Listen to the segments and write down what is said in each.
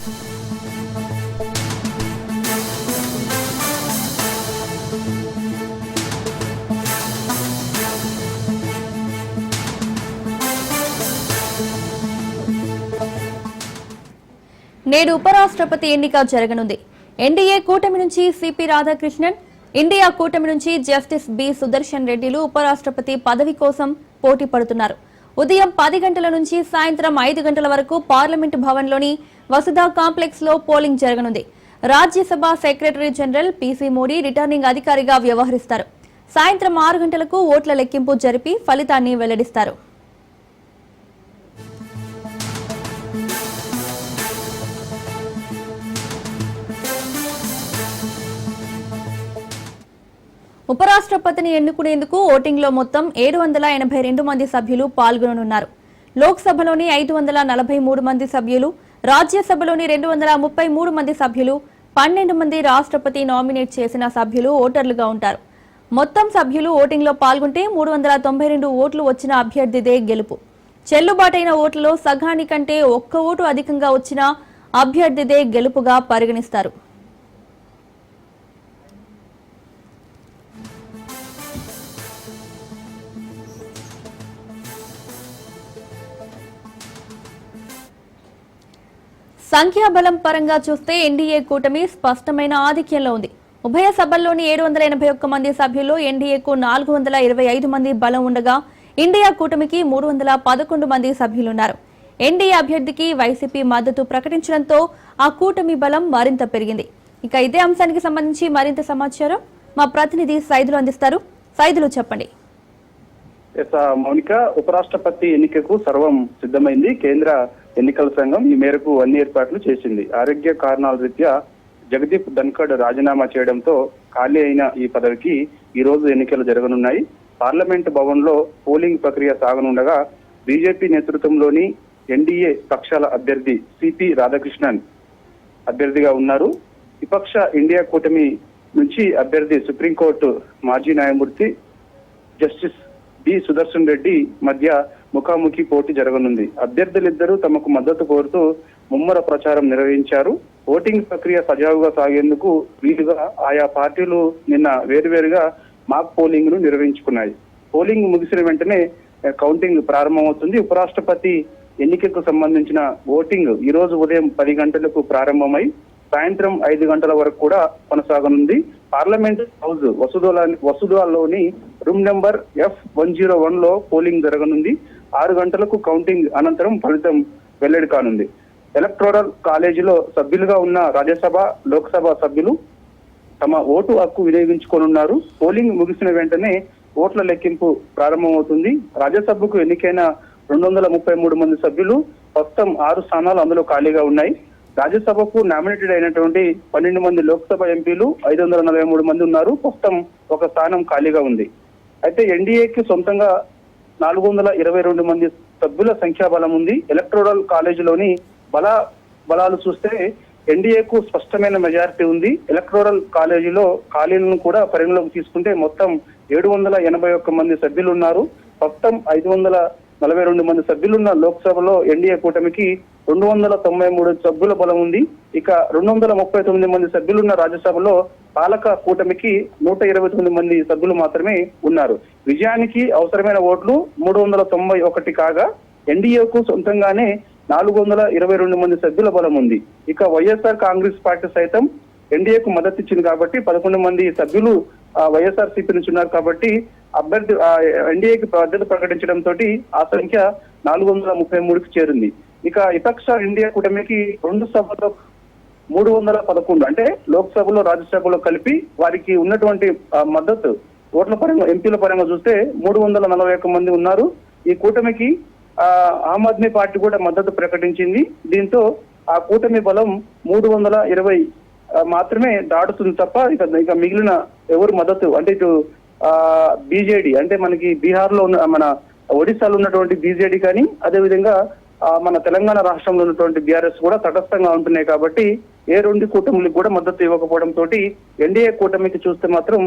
నేడు ఉపరాష్ట్రపతి ఎన్నిక జరగనుంది. ఎన్డీఏ కూటమి నుంచి సిపి రాధాకృష్ణన్, ఇండియా కూటమి నుంచి జస్టిస్ బి సుదర్శన్ రెడ్డిలు ఉపరాష్ట్రపతి పదవి కోసం పోటీ పడుతున్నారు. ఉదయం 10 గంటల నుంచి సాయంత్రం 5 గంటల వరకు పార్లమెంటు భవన్లోని వసుధా కాంప్లెక్స్ లో పోలింగ్ జరగనుంది. Rajya Sabha secretary general PC Modi returning అధికారిగా వ్యవహరిస్తారు. సాయంత్రం 6 గంటలకు ఓట్ల లెక్కింపు జరిపి ఫలితాన్ని వెల్లడిస్తారు. ఉపరాష్ట్రపతిని ఎన్నుకునేందుకు ఓటింగ్ లో మొత్తం 782 మంది సభ్యులు పాల్గొననున్నారు. లోక్సభలోని 543 మంది సభ్యులు, రాజ్యసభలోని 233 మంది సభ్యులు, 12 మంది రాష్ట్రపతి నామినేట్ చేసిన సభ్యులు ఓటర్లుగా ఉంటారు. మొత్తం సభ్యులు ఓటింగ్ లో పాల్గొంటే 392 ఓట్లు వచ్చిన అభ్యర్థిదే గెలుపు. చెల్లుబాటైన ఓట్లలో సగానికంటే 1 ఓటు అధికంగా వచ్చిన అభ్యర్థిదే గెలుపుగా పరిగణిస్తారు. సంఖ్యాబలం పరంగా చూస్తే ఎన్డీఏ కూటమి స్పష్టమైన ఆధిక్యంలో ఉంది. ఉభయ సభల్లోని 781 మంది సభ్యుల్లో ఎన్డీఏకు 425 మంది బలం ఉండగా ఇండియా కూటమికి 311 మంది సభ్యులున్నారు. ఎన్డీఏ అభ్యర్థికి వైసీపీ మద్దతు ప్రకటించడంతో ఆ కూటమి బలం మరింత పెరిగింది. ఇక ఇదే అంశానికి సంబంధించి మరింత సమాచారం మా ప్రతినిధి సైదులు అందిస్తారు. సైదులు చెప్పండి. మౌనిక, ఉపరాష్ట్రపతి ఎన్నికకు సర్వం సిద్ధమైంది. కేంద్ర ఎన్నికల సంఘం ఈ మేరకు అన్ని ఏర్పాట్లు చేసింది. ఆరోగ్య కారణాల రీత్యా జగదీప్ ధన్ఖడ్ రాజీనామా చేయడంతో ఖాళీ అయిన ఈ పదవికి ఈ రోజు ఎన్నికలు జరగనున్నాయి. పార్లమెంట్ భవన్ లో పోలింగ్ ప్రక్రియ సాగనుండగా బీజేపీ నేతృత్వంలోని ఎన్డీఏ పక్షాల అభ్యర్థి సిపి రాధాకృష్ణన్ అభ్యర్థిగా ఉన్నారు. విపక్ష ఇండియా కూటమి నుంచి అభ్యర్థి సుప్రీంకోర్టు మాజీ న్యాయమూర్తి జస్టిస్ బి సుదర్శన్ రెడ్డి మధ్య ముఖాముఖి పోటీ జరగనుంది. అభ్యర్థులిద్దరూ తమకు మద్దతు కోరుతూ ముమ్మర ప్రచారం నిర్వహించారు. ఓటింగ్ ప్రక్రియ సజావుగా సాగేందుకు వీలుగా ఆయా పార్టీలు నిన్న వేరువేరుగా మాక్ పోలింగ్ ను నిర్వహించుకున్నాయి. పోలింగ్ ముగిసిన వెంటనే కౌంటింగ్ ప్రారంభమవుతుంది. ఉపరాష్ట్రపతి ఎన్నికకు సంబంధించిన ఓటింగ్ ఈ రోజు ఉదయం 10 గంటలకు ప్రారంభమై సాయంత్రం 5 గంటల వరకు కూడా కొనసాగనుంది. పార్లమెంట్ హౌస్ వసుధాలోని రూమ్ నెంబర్ F101 లో పోలింగ్ జరగనుంది. 6 గంటలకు కౌంటింగ్ అనంతరం ఫలితం వెల్లడి కానుంది. ఎలక్టోరల్ కాలేజీలో సభ్యులుగా ఉన్న రాజ్యసభ, లోక్సభ సభ్యులు తమ ఓటు హక్కు వినియోగించుకోనున్నారు. పోలింగ్ ముగిసిన వెంటనే ఓట్ల లెక్కింపు ప్రారంభమవుతుంది. రాజ్యసభకు ఎన్నికైన 233 మంది సభ్యులు, ప్రస్తుతం 6 స్థానాలు అందులో ఖాళీగా ఉన్నాయి. రాజ్యసభకు నామినేటెడ్ అయినటువంటి 12 మంది లోక్సభ ఎంపీలు, 543 మంది ఉన్నారు. ప్రస్తుతం 1 స్థానం ఖాళీగా ఉంది. అయితే ఎన్డీఏకి సొంతంగా 422 మంది సభ్యుల సంఖ్యాబలం ఉంది. ఎలక్టోరల్ కాలేజీలోని బలాలు చూస్తే ఎన్డీఏకు స్పష్టమైన మెజారిటీ ఉంది. ఎలక్టోరల్ కాలేజీలో ఖాళీలను కూడా పరిగణలోకి తీసుకుంటే మొత్తం 781 మంది సభ్యులు ఉన్నారు. ప్రస్తుతం 542 మంది సభ్యులున్న లోక్సభలో ఎన్డీఏ కూటమికి 293 సభ్యుల బలం ఉంది. ఇక 239 మంది సభ్యులున్న రాజ్యసభలో పాలక కూటమికి 129 మంది సభ్యులు మాత్రమే ఉన్నారు. విజయానికి అవసరమైన ఓట్లు 391 కాగా ఎన్డీఏకు సొంతంగానే 422 మంది సభ్యుల బలం ఉంది. ఇక వైఎస్ఆర్ కాంగ్రెస్ పార్టీ సైతం ఎన్డీఏకు మద్దతు ఇచ్చింది కాబట్టి 11 మంది సభ్యులు వైఎస్ఆర్ సిపి నుంచి ఉన్నారు కాబట్టి అభ్యర్థి ఎన్డీఏకి మద్దతు ప్రకటించడంతో ఆ సంఖ్య 433కి చేరింది. ఇక విపక్ష ఇండియా కూటమికి 2 సభలో 311 అంటే లోక్సభలో, రాజ్యసభలో కలిపి వారికి ఉన్నటువంటి మద్దతు ఓట్ల పరంగా, ఎంపీల పరంగా చూస్తే 341 మంది ఉన్నారు. ఈ కూటమికి ఆమ్ ఆద్మీ పార్టీ కూడా మద్దతు ప్రకటించింది. దీంతో ఆ కూటమి బలం 320 మాత్రమే దాటుతుంది తప్ప ఇక మిగిలిన ఎవరు మద్దతు అంటే ఇటు బీజేడీ అంటే మనకి బీహార్ లో ఉన్న, మన ఒడిశాలో ఉన్నటువంటి బీజేడీ కానీ అదేవిధంగా మన తెలంగాణ రాష్ట్రంలో ఉన్నటువంటి బీఆర్ఎస్ కూడా తటస్థంగా ఉంటున్నాయి కాబట్టి ఏ 2 కూటమిలకు కూడా మద్దతు ఇవ్వకపోవడం తోటి ఎన్డీఏ కూటమికి చూస్తే మాత్రం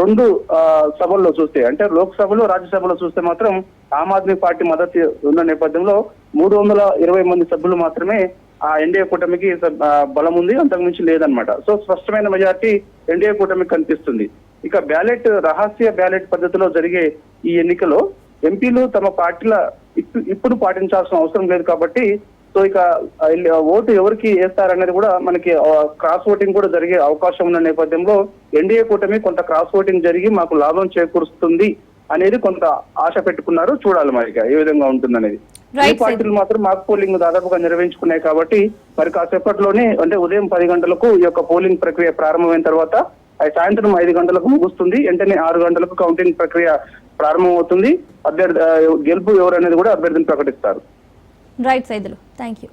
2 సభల్లో చూస్తే అంటే లోక్సభలో, రాజ్యసభలో చూస్తే మాత్రం ఆమ్ ఆద్మీ పార్టీ మద్దతు ఉన్న నేపథ్యంలో 320 మంది సభ్యులు మాత్రమే ఆ ఎన్డీఏ కూటమికి బలం ఉంది, అంతకుమించి లేదనమాట. సో స్పష్టమైన మెజార్టీ ఎన్డీఏ కూటమికి కనిపిస్తుంది. ఇక రహస్య బ్యాలెట్ పద్ధతిలో జరిగే ఈ ఎన్నికలో ఎంపీలు తమ పార్టీల ఇప్పుడు పాటించాల్సిన అవసరం లేదు కాబట్టి సో ఇక ఓటు ఎవరికి వేస్తారనేది కూడా మనకి క్రాస్ ఓటింగ్ కూడా జరిగే అవకాశం ఉన్న నేపథ్యంలో ఎన్డీఏ కూటమి కొంత క్రాస్ ఓటింగ్ జరిగి మాకు లాభం చేకూరుస్తుంది అనేది కొంత ఆశ పెట్టుకున్నారు. చూడాలి మరి ఏ విధంగా ఉంటుంది అనేది. ఈ పార్టీలు మాత్రం మాక్ పోలింగ్ దాదాపుగా నిర్వహించుకున్నాయి కాబట్టి మరి కాసేపట్లోనే అంటే ఉదయం 10 గంటలకు ఈ యొక్క పోలింగ్ ప్రక్రియ ప్రారంభమైన తర్వాత సాయంత్రం 5 గంటలకు ముగుస్తుంది. వెంటనే 6 గంటలకు కౌంటింగ్ ప్రక్రియ ప్రారంభమవుతుంది. గెలుపు ఎవరు అనేది కూడా అభ్యర్థిని ప్రకటిస్తారు. Right Saidulu, thank you.